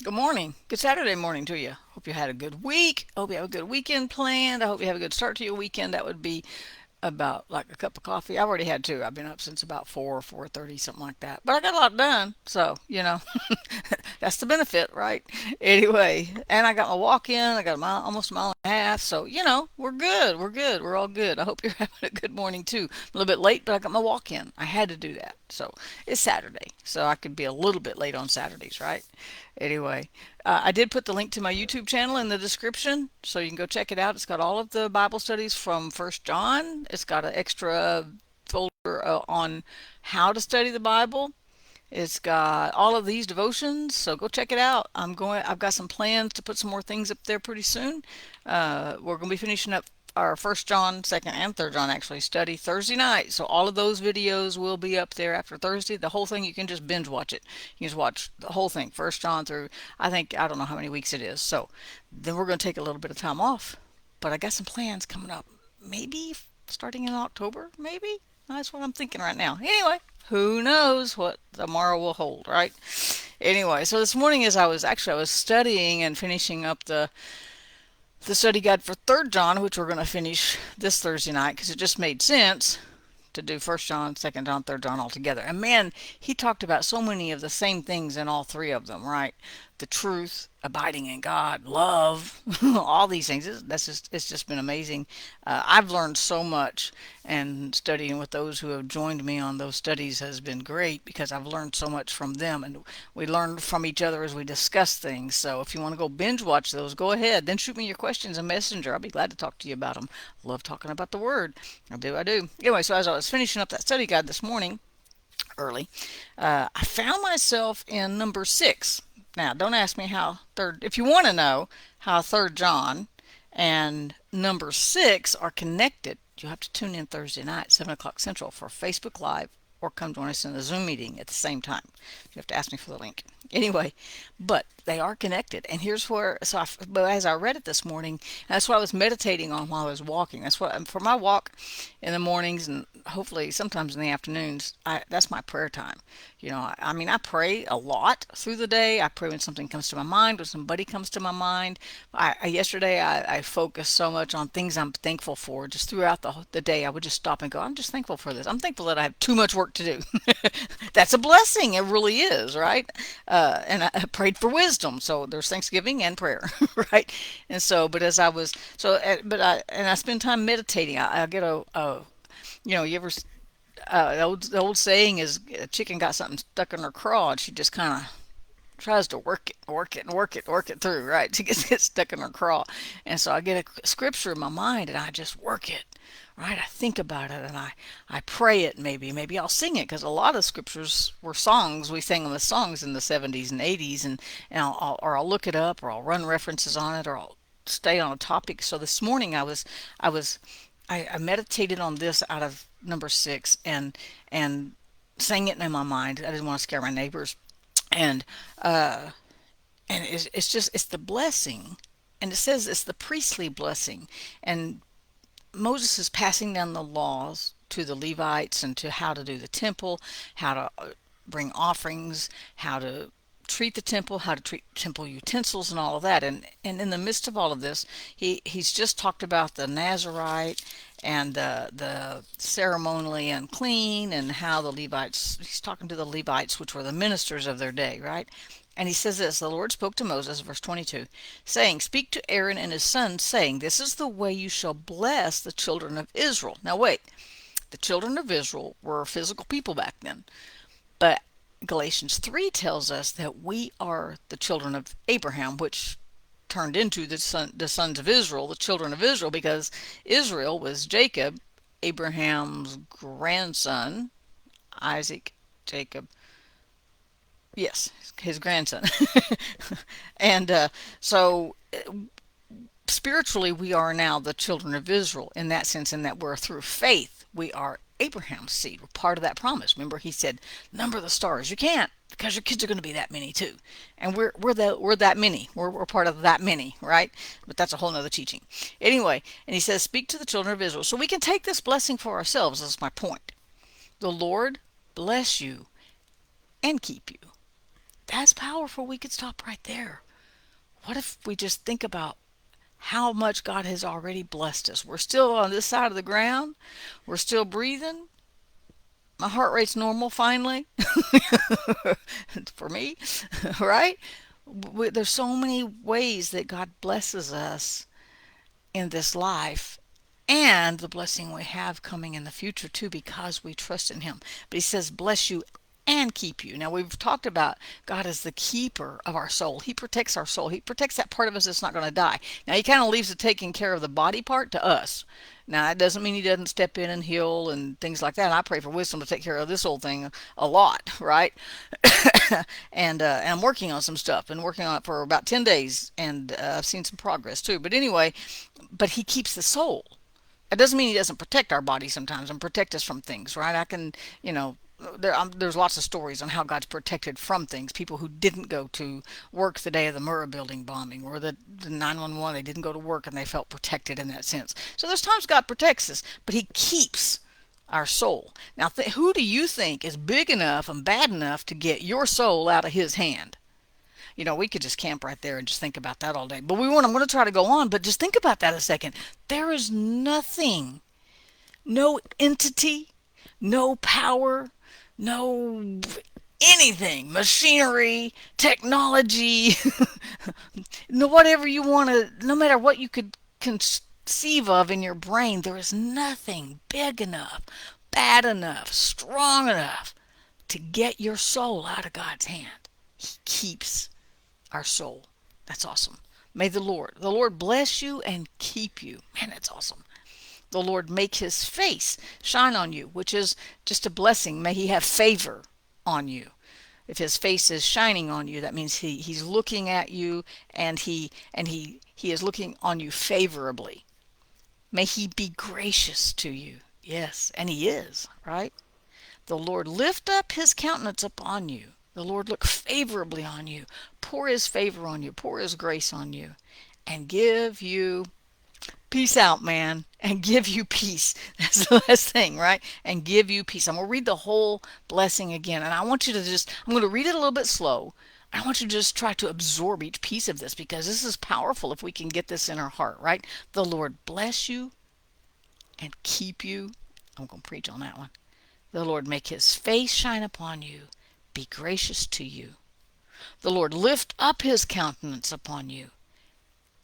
Good morning. Good Saturday morning to you. Hope you had a good week. Hope you have a good weekend planned. I hope you have a good start to your weekend. That would be about like a cup of coffee. I already had two. I've been up since about 4:30, something like that. But I got a lot done. So, that's the benefit, right? Anyway, and I got my walk in. I got a mile, almost a mile and a half. So, we're good. We're good. We're all good. I hope you're having a good morning too. A little bit late, but I got my walk in. I had to do that. So, it's Saturday. So, I could be a little bit late on Saturdays, right? Anyway, I did put the link to my YouTube channel in the description, so you can go check it out. It's got all of the Bible studies from First John. It's got an extra folder on how to study the Bible. It's got all of these devotions, so go check it out. I've got some plans to put some more things up there pretty soon. We're going to be finishing up our First John, Second and Third John actually study Thursday night. So all of those videos will be up there after Thursday. The whole thing you can just binge watch it. You can just watch the whole thing, First John through I don't know how many weeks it is. So then we're going to take a little bit of time off, but I got some plans coming up. Maybe starting in October, maybe. That's what I'm thinking right now. Anyway, who knows what tomorrow will hold, right? Anyway, so this morning as I was studying and finishing up the study guide for Third John, which we're going to finish this Thursday night because it just made sense to do First John, Second John, Third John all together. And man, he talked about so many of the same things in all three of them, right? The truth, abiding in God, love, all these things. It's just been amazing. I've learned so much, and studying with those who have joined me on those studies has been great because I've learned so much from them, and we learn from each other as we discuss things. So if you want to go binge watch those, go ahead. Then shoot me your questions in Messenger. I'll be glad to talk to you about them. I love talking about the Word. I do. Anyway, so as I was finishing up that study guide this morning, early, I found myself in number 6. Now, don't ask me how third. If you want to know how Third John and number 6 are connected, you have to tune in Thursday night, 7 o'clock Central, for Facebook Live, or come join us in a Zoom meeting at the same time. You have to ask me for the link. Anyway, but they are connected, and here's where. But as I read it this morning, that's what I was meditating on while I was walking. That's what for my walk in the mornings, and hopefully sometimes in the afternoons. That's my prayer time. I mean, I pray a lot through the day. I pray when something comes to my mind, when somebody comes to my mind. Yesterday I focused so much on things I'm thankful for. Just throughout the day, I would just stop and go, I'm just thankful for this. I'm thankful that I have too much work to do. That's a blessing. It really is, right? And I prayed for wisdom. So there's Thanksgiving and prayer, right? And so, but as I was, so, but I spend time meditating. I get you ever the old saying is a chicken got something stuck in her craw and she just kind of tries to work it through, right? She gets stuck in her craw. And so I get a scripture in my mind and I just work it, right? I think about it and I pray it maybe. Maybe I'll sing it because a lot of scriptures were songs. We sang them as songs in the 70s and 80s. And I'll look it up or I'll run references on it or I'll stay on a topic. So this morning I was I meditated on this out of number 6 and sang it in my mind. I didn't want to scare my neighbors, and uh, and it's the blessing, and it says it's the priestly blessing, and Moses is passing down the laws to the Levites and to how to do the temple, how to bring offerings, how to treat the temple, how to treat temple utensils and all of that. And in the midst of all of this, he's just talked about the Nazarite and the ceremonially unclean and how the Levites, he's talking to the Levites, which were the ministers of their day, right? And he says this, the Lord spoke to Moses, verse 22, saying, Speak to Aaron and his sons, saying, This is the way you shall bless the children of Israel. Now wait, the children of Israel were physical people back then. But Galatians 3 tells us that we are the children of Abraham, which turned into the sons of Israel, the children of Israel, because Israel was Jacob, Abraham's grandson, Isaac, Jacob, yes, his grandson. And so spiritually, we are now the children of Israel in that sense, in that we're through faith. We are Abraham's seed. We're part of that promise. Remember, he said, "Number the stars." You can't because your kids are going to be that many too, and we're that many. We're part of that many, right? But that's a whole nother teaching. Anyway, and he says, "Speak to the children of Israel," so we can take this blessing for ourselves. That's my point. The Lord bless you and keep you. That's powerful. We could stop right there. What if we just think about how much God has already blessed us? We're still on this side of the ground. We're still breathing. My heart rate's normal finally for me, right? There's so many ways that God blesses us in this life and the blessing we have coming in the future too because we trust in him. But he says bless you and keep you. Now we've talked about God as the keeper of our soul. He protects our soul. He protects that part of us that's not going to die. Now he kind of leaves the taking care of the body part to us. Now that doesn't mean he doesn't step in and heal and things like that. And I pray for wisdom to take care of this whole thing a lot, right? And I'm working on some stuff. Been working on it for about 10 days, and I've seen some progress too. But anyway, but he keeps the soul. It doesn't mean he doesn't protect our body sometimes and protect us from things, right? I can, there's lots of stories on how God's protected from things. People who didn't go to work the day of the Murrah building bombing, or the 911, they didn't go to work and they felt protected in that sense. So there's times God protects us, but he keeps our soul. Now, who do you think is big enough and bad enough to get your soul out of his hand? We could just camp right there and just think about that all day. But I'm going to try to go on, but just think about that a second. There is nothing, no entity, no power, no anything, machinery, technology, no whatever you want to, no matter what you could conceive of in your brain, there is nothing big enough, bad enough, strong enough to get your soul out of God's hand. He keeps our soul. That's awesome. May the Lord bless you and keep you. Man, that's awesome. The Lord make his face shine on you, which is just a blessing. May he have favor on you. If his face is shining on you, that means he's looking at you, and he is looking on you favorably. May he be gracious to you. Yes, and he is, right? The Lord lift up his countenance upon you. The Lord look favorably on you, pour his favor on you, pour his grace on you, and give you peace out, man, and give you peace. That's the last thing, right? And give you peace. I'm going to read the whole blessing again, and I want you to I'm going to read it a little bit slow. I want you to just try to absorb each piece of this, because this is powerful if we can get this in our heart, right? The Lord bless you and keep you. I'm going to preach on that one. The Lord make his face shine upon you, be gracious to you. The Lord lift up his countenance upon you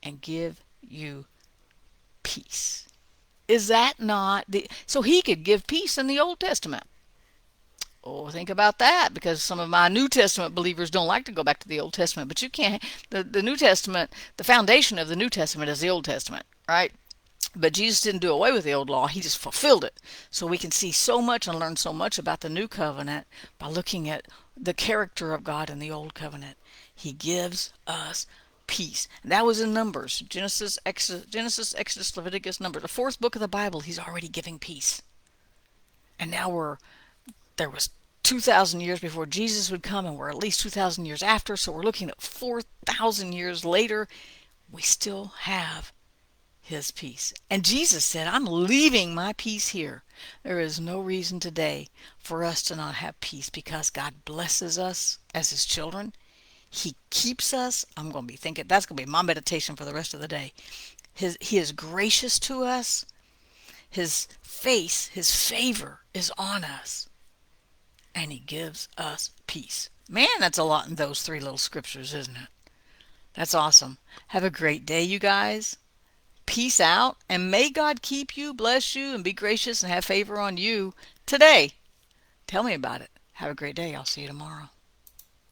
and give you peace. Is that not so he could give peace in the Old Testament? Oh, think about that, because some of my New Testament believers don't like to go back to the Old Testament, but you can't. The New Testament, the foundation of the New Testament is the Old Testament, right? But Jesus didn't do away with the old law. He just fulfilled it. So we can see so much and learn so much about the new covenant by looking at the character of God in the old covenant. He gives us peace. And that was in Numbers. Genesis, Exodus, Leviticus, Numbers. The fourth book of the Bible, he's already giving peace. And now there was 2,000 years before Jesus would come, and we're at least 2,000 years after. So we're looking at 4,000 years later. We still have his peace. And Jesus said, I'm leaving my peace here. There is no reason today for us to not have peace, because God blesses us as his children. He keeps us. I'm going to be thinking, that's going to be my meditation for the rest of the day. He is gracious to us. His face, his favor is on us. And he gives us peace. Man, that's a lot in those three little scriptures, isn't it? That's awesome. Have a great day, you guys. Peace out, and may God keep you, bless you, and be gracious and have favor on you today. Tell me about it. Have a great day. I'll see you tomorrow.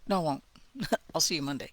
No, I won't. I'll see you Monday.